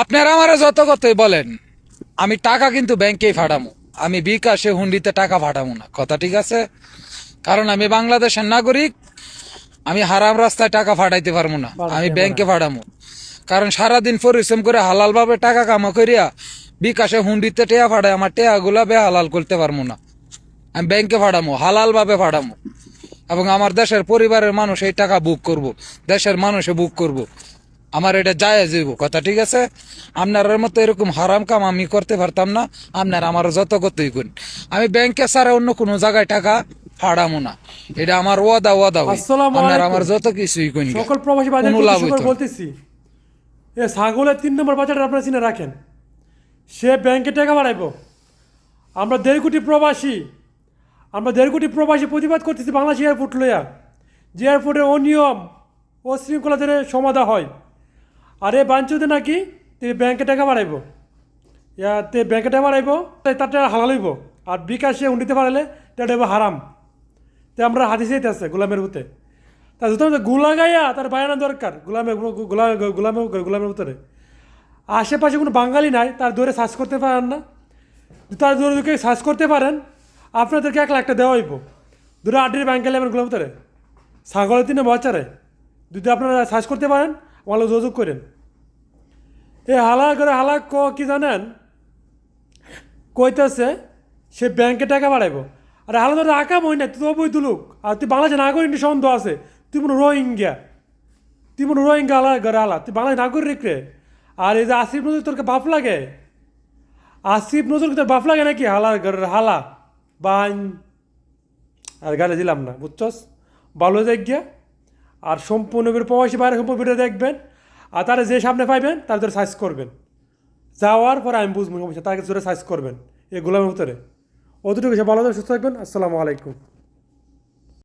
আপনারা আমারে যত কথাই বলেন, আমি টাকা কিন্তু ব্যাংকেই ফাটামু, আমি বিকাশে হুন্ডিতে টাকা ফাটামু না, কথা ঠিক আছে? কারণ আমি বাংলাদেশের নাগরিক, আমি হারাম রাস্তায় টাকা ফাটাইতে পারবো না, আমি ব্যাংকে ফাটামু। কারণ সারাদিন পরিশ্রম করে হালাল ভাবে টাকা কামা করিয়া বিকাশে হুন্ডিতে টেয়া ফাটাই আমার টেয়া গুলা হালাল করতে পারবো না। আমি ব্যাংকে ফাটামু, হালাল ভাবে ফাটামু, এবং আমার দেশের পরিবারের মানুষ এই টাকা বুক করব, দেশের মানুষে বুক করব, আমার এটা জায়েজ হইব, কথা ঠিক আছে? আপনার মতো এরকম হারাম কাম আমি করতে পারতাম না, আপনার আমার যত করতেই করেন, আমি ব্যাংকে ছাড়া অন্য কোনো জায়গায় টাকা ফাড়ামো না, এটা আমার ওয়াদা হই। আসসালামু আপনার আলাইকুম। আমার যত কিছুই করেন, সকল প্রবাসী ভাইদের কোনো লাভ হইতো না। বলতেছি, এ ছাগলের 3 নম্বর বাচ্চাটা আপনারা চিনে রাখেন। সে ব্যাংকে টাকা বাড়াইবো। আমরা 1.5 কোটি প্রবাসী প্রতিবাদ করতেছি বাংলাদেশ এয়ারপোর্ট লইয়া, যে এয়ারপোর্টে অনিয়ম ও শৃঙ্খলাদের সমাধা হয়। আর এ বাঞ্চুতে নাকি ব্যাংকে টাকা বাড়াইবো, তে ব্যাংকে টাকা বাড়াইবো, তার টাকা হালাল হইব। আর বিকাশে উন্নতি বাড়াইলে টাকা হারাম। তে আমরা হাদিসে আছে গোলামের হতে, তার জুতো গুলা গাইয়া তার বায়ানা দরকার গোলামের ভিতরে। আশেপাশে কোনো বাঙালি নাই, তার দৌড়ে সার্চ করতে পারেন না। তার দৌড়ে সার্চ করতে পারেন, আপনাদেরকে 1 লাখ টাকা দেওয়া হইব। দূরে আড্ডির ব্যাংকে নেবেন গোলাম ভিতরে ছাগলের 3 বাচ্চারে যদি আপনারা সার্চ করতে পারেন, আমার যোগাযোগ করেন। হালা কি জানেন, কইতেছে সে ব্যাংকে টাকা বাড়াইবো। আর হালা ধরে আঁকা বই না, তুই বই তুলুক। আর তুই বাংলাদেশে নাগরিক সন্দেহ আছে, তুই মনে রোহিঙ্গা হালা, তুই বাংলাদেশ নাগরিক রে। আর এই যে আসিফ নজর তোর বাপ লাগে, আসিফ নজর তোর বাপ লাগে নাকি? হালা বান আর গালে দিলাম না, বুঝছস? ভালো যাই গিয়া। আর সম্পূর্ণ প্রবাসী বাইরে সম্পূর্ণ ভিডিও দেখবেন। আর তারা যে সামনে পাইবেন তার ধরে সার্চ করবেন, যাওয়ার পরে আমি বুঝবো সমস্যা, তাকে ধরে সার্চ করবেন এই গোলামের ভিতরে। অতটুকু সে ভালো সুস্থ থাকবেন। আসসালামু আলাইকুম।